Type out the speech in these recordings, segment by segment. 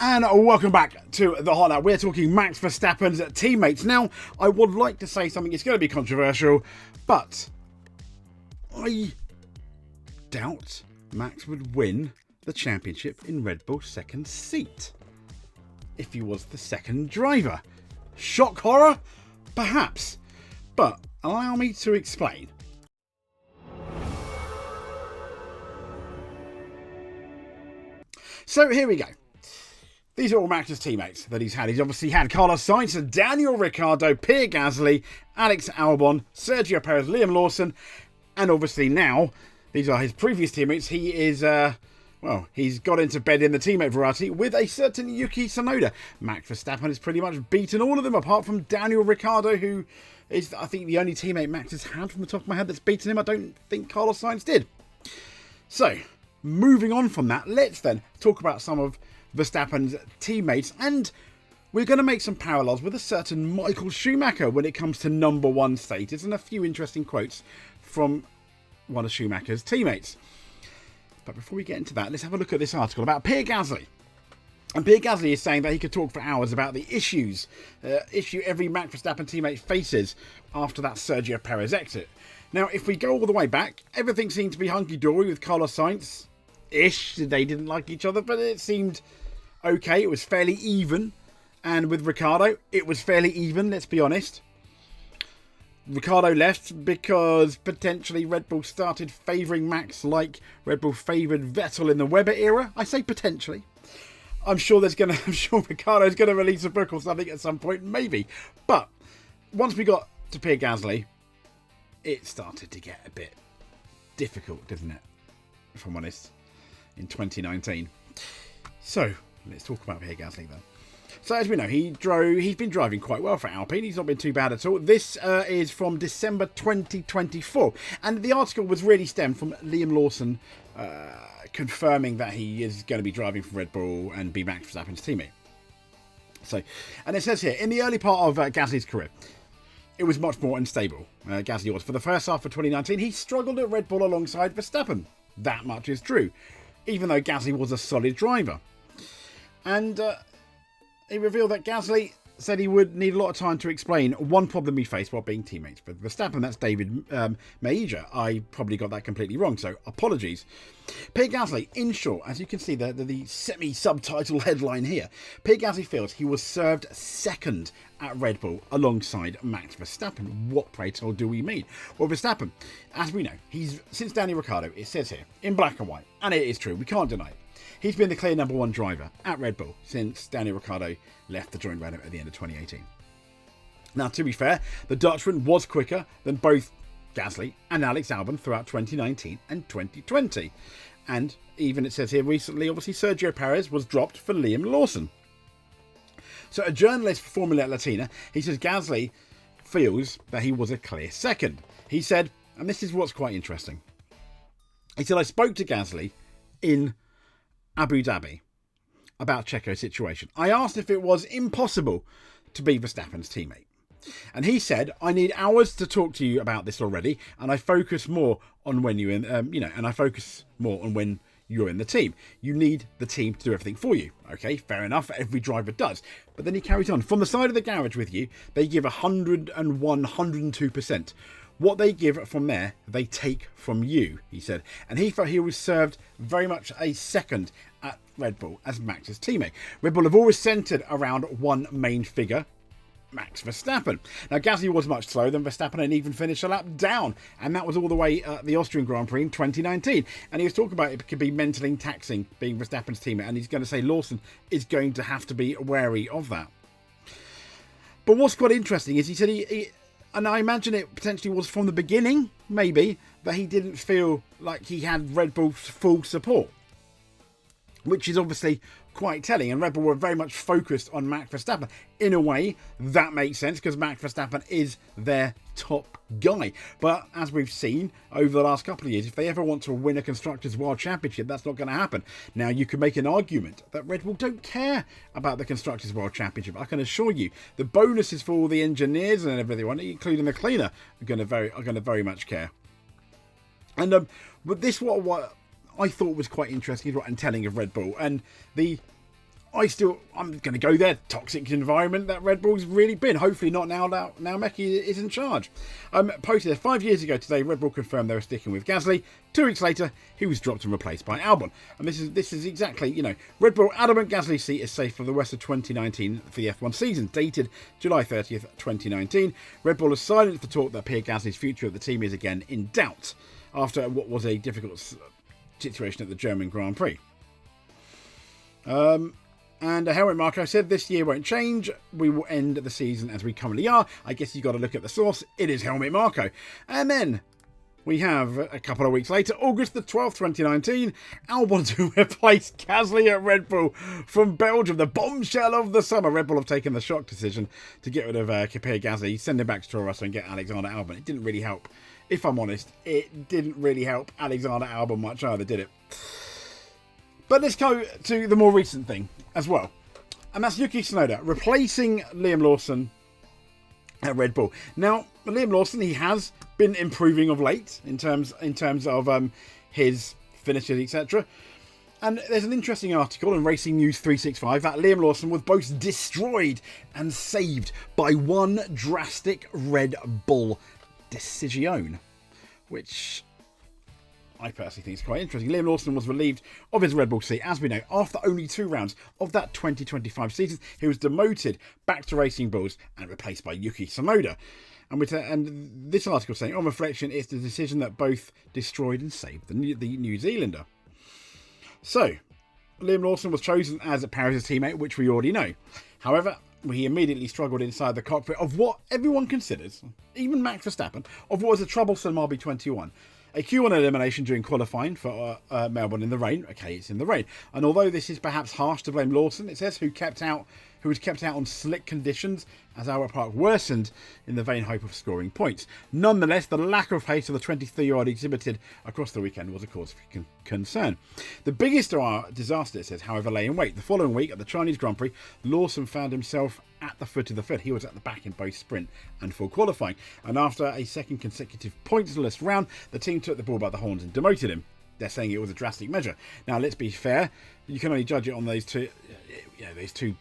And welcome back to the Hot Lap. We're talking Max Verstappen's teammates. Now, I would like to say something, it's going to be controversial, but I doubt Max would win the championship in Red Bull's second seat if he was the second driver. Shock horror? Perhaps. But allow me to explain. So here we go. These are all Max's teammates that he's had. He's obviously had Carlos Sainz, Daniel Ricciardo, Pierre Gasly, Alex Albon, Sergio Perez, Liam Lawson, and obviously now, these are his previous teammates. He is, he's got into bed in the teammate variety with a certain Yuki Tsunoda. Max Verstappen has pretty much beaten all of them, apart from Daniel Ricciardo, who is, I think, the only teammate Max has had from the top of my head that's beaten him. I don't think Carlos Sainz did. So, moving on from that, let's then talk about some of Verstappen's teammates, and we're going to make some parallels with a certain Michael Schumacher when it comes to number one status, and a few interesting quotes from one of Schumacher's teammates. But before we get into that, let's have a look at this article about Pierre Gasly. And Pierre Gasly is saying that he could talk for hours about the issue every Max Verstappen teammate faces after that Sergio Perez exit. Now, if we go all the way back, everything seemed to be hunky-dory with Carlos Sainz-ish. They didn't like each other, but it seemed okay. It was fairly even. And with Ricciardo, it was fairly even, let's be honest. Ricciardo left because potentially Red Bull started favouring Max like Red Bull favoured Vettel in the Webber era. I say potentially. I'm sure Ricciardo's going to release a book or something at some point, maybe. But once we got to Pierre Gasly, it started to get a bit difficult, didn't it? If I'm honest, in 2019. So let's talk about Pierre Gasly then. So as we know, he's been driving quite well for Alpine. He's not been too bad at all. This is from December 2024. And the article was really stemmed from Liam Lawson confirming that he is going to be driving for Red Bull and be Max Verstappen's teammate. So, and it says here, in the early part of Gasly's career, it was much more unstable. Gasly was. For the first half of 2019, he struggled at Red Bull alongside Verstappen. That much is true. Even though Gasly was a solid driver. And he revealed that Gasly said he would need a lot of time to explain one problem he faced while being teammates with Verstappen. That's David Meija. I probably got that completely wrong, so apologies. Pierre Gasly, in short, as you can see the semi-subtitle headline here, Pierre Gasly feels he was served second at Red Bull alongside Max Verstappen. What, pray tell, do we mean? Well, Verstappen, as we know, since Daniel Ricciardo, it says here, in black and white, and it is true, we can't deny it. He's been the clear number one driver at Red Bull since Daniel Ricciardo left the joint Renault at the end of 2018. Now, to be fair, the Dutchman was quicker than both Gasly and Alex Albon throughout 2019 and 2020. And even, it says here recently, obviously, Sergio Perez was dropped for Liam Lawson. So a journalist for Formula Latina, he says Gasly feels that he was a clear second. He said, and this is what's quite interesting. He said, I spoke to Gasly in Abu Dhabi about Checo's situation. I asked if it was impossible to be Verstappen's teammate. And he said, I need hours to talk to you about this already, and I focus more on when you're in, when you're in the team. You need the team to do everything for you. Okay, fair enough. Every driver does. But then he carries on. From the side of the garage with you, they give 101, 102%. What they give from there, they take from you, he said. And he felt he was served very much a second at Red Bull as Max's teammate. Red Bull have always centred around one main figure, Max Verstappen. Now, Gasly was much slower than Verstappen and even finished a lap down. And that was all the way at the Austrian Grand Prix in 2019. And he was talking about it could be mentally taxing being Verstappen's teammate. And he's going to say Lawson is going to have to be wary of that. But what's quite interesting is he said and I imagine it potentially was from the beginning, maybe, that he didn't feel like he had Red Bull's full support. Which is obviously quite telling. And Red Bull were very much focused on Max Verstappen. In a way, that makes sense because Max Verstappen is their top guy. But as we've seen over the last couple of years, if they ever want to win a Constructors' World Championship, that's not going to happen. Now, you can make an argument that Red Bull don't care about the Constructors' World Championship. I can assure you, the bonuses for all the engineers and everyone, including the cleaner, are going to very much care. And but this what I thought was quite interesting and telling of Red Bull, and the I'm going to go there. Toxic environment that Red Bull's really been. Hopefully not now Mecchi is in charge. Posted 5 years ago today, Red Bull confirmed they were sticking with Gasly. 2 weeks later, he was dropped and replaced by Albon. And this is exactly, Red Bull adamant Gasly's seat is safe for the rest of 2019 for the F1 season, dated July 30th, 2019. Red Bull has silenced the talk that Pierre Gasly's future of the team is again in doubt after what was a difficult situation at the German Grand Prix. And Helmut Marko said this year won't change. We will end the season as we currently are. I guess you've got to look at the source. It is Helmut Marko. And then we have a couple of weeks later, August the 12th, 2019, Albon to replace Gasly at Red Bull from Belgium. The bombshell of the summer. Red Bull have taken the shock decision to get rid of Pierre Gasly, send him back to Toro Rosso and get Alexander Albon. It didn't really help. If I'm honest, it didn't really help Alexander Albon much either, did it? But let's go to the more recent thing as well. And that's Yuki Tsunoda replacing Liam Lawson at Red Bull. Now, Liam Lawson, he has been improving of late in terms of his finishes, etc. And there's an interesting article in Racing News 365 that Liam Lawson was both destroyed and saved by one drastic Red Bull decision, which I personally think is quite interesting. Liam Lawson was relieved of his Red Bull seat, as we know, after only 2 rounds of that 2025 season. He was demoted back to Racing Bulls and replaced by Yuki Tsunoda. And this article saying, on reflection, it's the decision that both destroyed and saved the New Zealander. So, Liam Lawson was chosen as Paris' teammate, which we already know. However, he immediately struggled inside the cockpit of what everyone considers, even Max Verstappen, of what was a troublesome RB21. A Q1 elimination during qualifying for Melbourne in the rain. Okay, it's in the rain. And although this is perhaps harsh to blame Lawson, it says who was kept out on slick conditions as Albert Park worsened in the vain hope of scoring points. Nonetheless, the lack of pace of the 23-year-old exhibited across the weekend was a cause for concern. The biggest disaster, it says, however, lay in wait. The following week at the Chinese Grand Prix, Lawson found himself at the foot of the field. He was at the back in both sprint and full qualifying. And after a second consecutive pointless round, the team took the ball by the horns and demoted him. They're saying it was a drastic measure. Now, let's be fair. You can only judge it on those two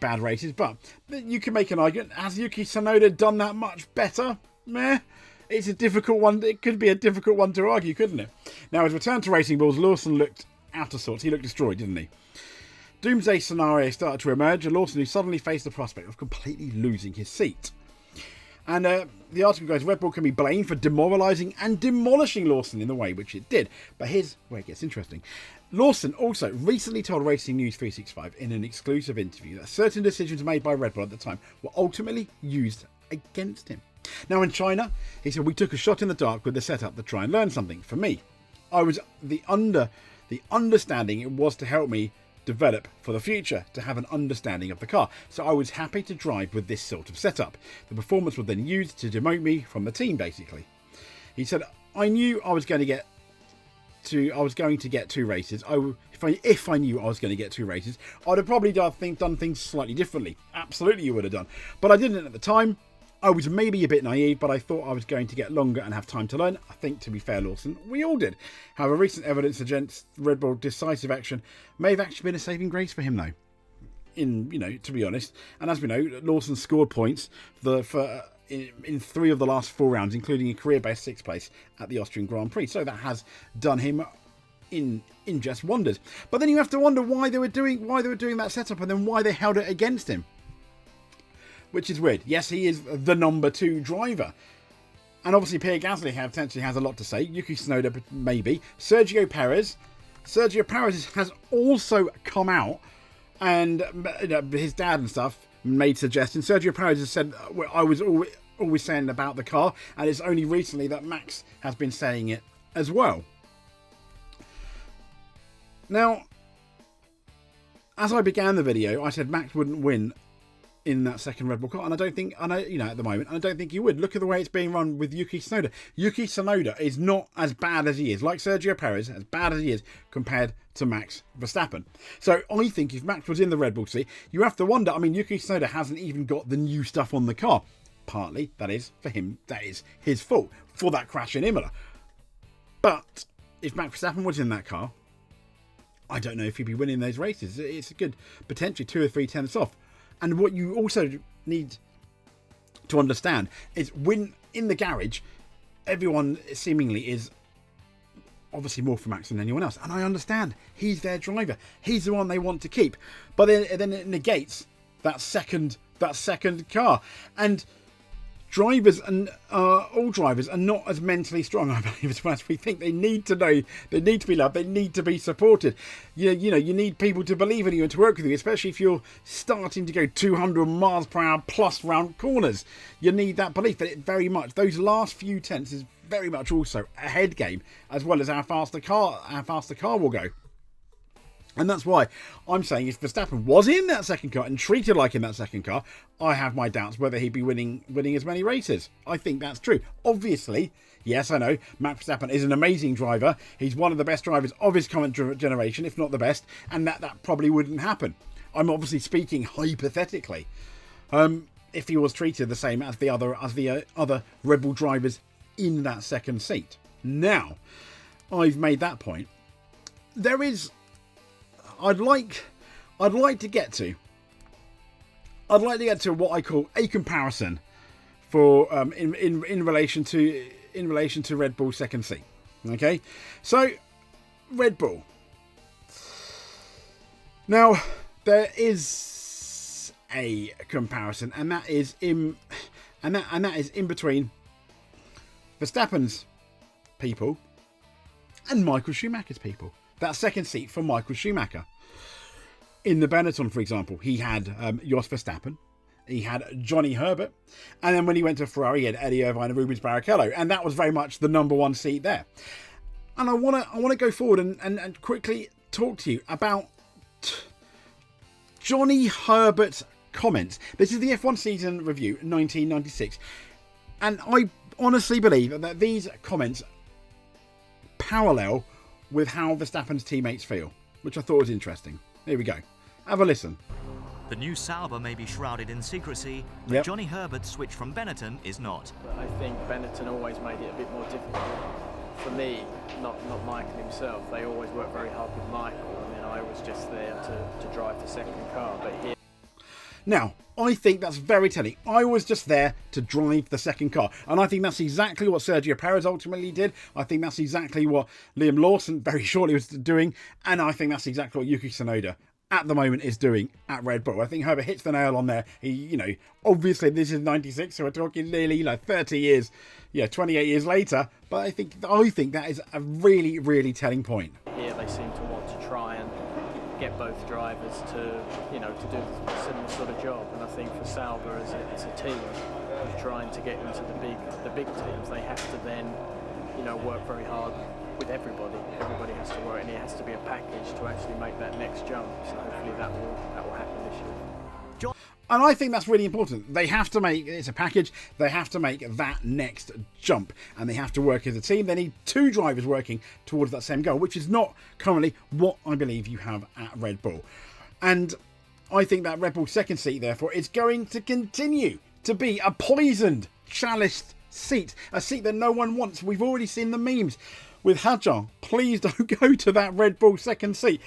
bad races, but you can make an argument. Has Yuki Tsunoda done that much better? Meh. It's a difficult one. It could be a difficult one to argue, couldn't it? Now, his return to Racing Bulls, Lawson looked out of sorts. He looked destroyed, didn't he? Doomsday scenario started to emerge, and Lawson who suddenly faced the prospect of completely losing his seat. And the article goes, Red Bull can be blamed for demoralising and demolishing Lawson in the way which it did. But here's where it gets interesting. Lawson also recently told Racing News 365 in an exclusive interview that certain decisions made by Red Bull at the time were ultimately used against him. Now in China, he said, we took a shot in the dark with the setup to try and learn something. For me, I was the understanding it was to help me develop for the future, to have an understanding of the car. So I was happy to drive with this sort of setup. The performance was then used to demote me from the team, basically. He said, I knew I was going to get 2 races. If I knew I was going to get 2 races, I'd have probably done things slightly differently. Absolutely you would have done. But I didn't at the time. I was maybe a bit naive, but I thought I was going to get longer and have time to learn. I think, to be fair, Lawson, we all did. However, recent evidence against Red Bull decisive action may have actually been a saving grace for him, though. To be honest. And as we know, Lawson scored points in 3 of the last 4 rounds, including a career-best 6th place at the Austrian Grand Prix. So that has done him in just wonders. But then you have to wonder why they were doing that setup and then why they held it against him. Which is weird. Yes, he is the number 2 driver. And obviously Pierre Gasly potentially has a lot to say. Yuki Tsunoda, maybe. Sergio Perez has also come out and his dad and stuff made suggestions. Sergio Perez has said, I was always saying about the car, and it's only recently that Max has been saying it as well. Now, as I began the video, I said Max wouldn't win in that second Red Bull car, and at the moment, and I don't think he would. Look at the way it's being run with Yuki Tsunoda. Yuki Tsunoda is not as bad as he is, like Sergio Perez, as bad as he is compared to Max Verstappen. So I think if Max was in the Red Bull seat, you have to wonder, Yuki Tsunoda hasn't even got the new stuff on the car. Partly, that is, for him, that is his fault for that crash in Imola. But if Max Verstappen was in that car, I don't know if he'd be winning those races. It's a good, potentially 2 or 3 tenths off. And what you also need to understand is when in the garage, everyone seemingly is obviously more for Max than anyone else. And I understand. He's their driver. He's the one they want to keep. But then it negates that second car. And drivers and all drivers are not as mentally strong, I believe, as we think. They need to know, they need to be loved, they need to be supported. You know, you need people to believe in you and to work with you, especially if you're starting to go 200 miles per hour plus round corners. You need that belief that it very much, those last few tenths is very much also a head game, as well as how fast the car will go. And that's why I'm saying if Verstappen was in that second car and treated like in that second car, I have my doubts whether he'd be winning as many races. I think that's true. Obviously, yes, I know, Max Verstappen is an amazing driver. He's one of the best drivers of his current generation, if not the best, and that probably wouldn't happen. I'm obviously speaking hypothetically. If he was treated the same as the other Red Bull drivers in that second seat. Now, I've made that point. There is... I'd like to get to what I call a comparison for in relation to Red Bull second seat. Okay, so Red Bull. Now there is a comparison, and that is in between Verstappen's people and Michael Schumacher's people. That second seat for Michael Schumacher. In the Benetton, for example, he had Jos Verstappen, he had Johnny Herbert, and then when he went to Ferrari, he had Eddie Irvine and Rubens Barrichello, and that was very much the number one seat there. And I want to go forward and quickly talk to you about Johnny Herbert's comments. This is the F1 season review 1996, and I honestly believe that these comments parallel with how Verstappen's teammates feel, which I thought was interesting. Here we go. Have a listen. The new Sauber may be shrouded in secrecy, but Johnny Herbert's switch from Benetton is not. I think Benetton always made it a bit more difficult. For me, not Michael himself. They always worked very hard with Michael, and then I was just there to drive the second car. But here... Now, I think that's very telling. I was just there to drive the second car. And I think that's exactly what Sergio Perez ultimately did. I think that's exactly what Liam Lawson very shortly was doing. And I think that's exactly what Yuki Tsunoda at the moment is doing at Red Bull. I think Herbert hits the nail on there. He, obviously this is 96, so we're talking nearly 30 years, 28 years later. But I think that is a really, really telling point. Here they seem to want to try and get both drivers to do a similar sort of job, and I think for Sauber as a team, trying to get into the big teams, they have to then work very hard with everybody. Everybody has to work, and it has to be a package to actually make that next jump. So hopefully that will happen this year. And I think that's really important. They have to make, it's a package, they have to make that next jump. And they have to work as a team. They need 2 drivers working towards that same goal, which is not currently what I believe you have at Red Bull. And I think that Red Bull second seat, therefore, is going to continue to be a poisoned, chaliced seat. A seat that no one wants. We've already seen the memes with Hadjar. Please don't go to that Red Bull second seat.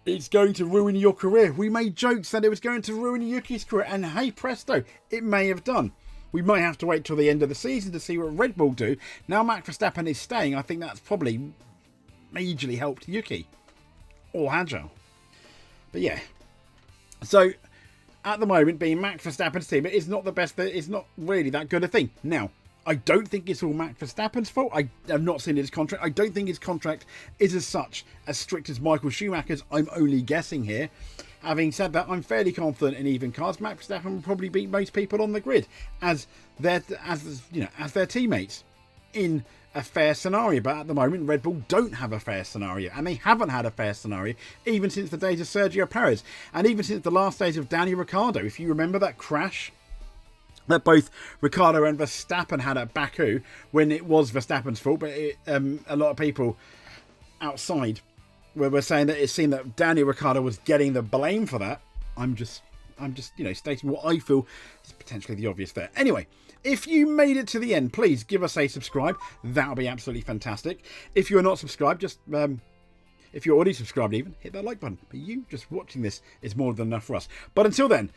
It's going to ruin your career. We made jokes that it was going to ruin Yuki's career, and hey presto, it may have done. We might have to wait till the end of the season to see what Red Bull do. Now Max Verstappen is staying, I think that's probably majorly helped Yuki or Hadjar. But yeah, so at the moment, being Max Verstappen's team, it is not the best. It's not really that good a thing. Now, I don't think it's all Max Verstappen's fault. I have not seen his contract. I don't think his contract is as strict as Michael Schumacher's. I'm only guessing here. Having said that, I'm fairly confident in even cars, Max Verstappen will probably beat most people on the grid as their teammates in a fair scenario. But at the moment, Red Bull don't have a fair scenario, and they haven't had a fair scenario even since the days of Sergio Perez, and even since the last days of Daniel Ricciardo. If you remember that crash that both Ricciardo and Verstappen had at Baku, when it was Verstappen's fault, but a lot of people outside were saying that it seemed that Daniel Ricciardo was getting the blame for that. I'm just stating what I feel is potentially the obvious there. Anyway, if you made it to the end, please give us a subscribe. That'll be absolutely fantastic. If you're not subscribed, just If you're already subscribed even, hit that like button. But you just watching this is more than enough for us. But until then,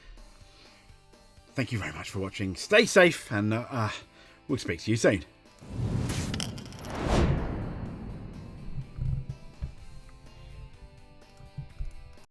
thank you very much for watching. Stay safe, and we'll speak to you soon.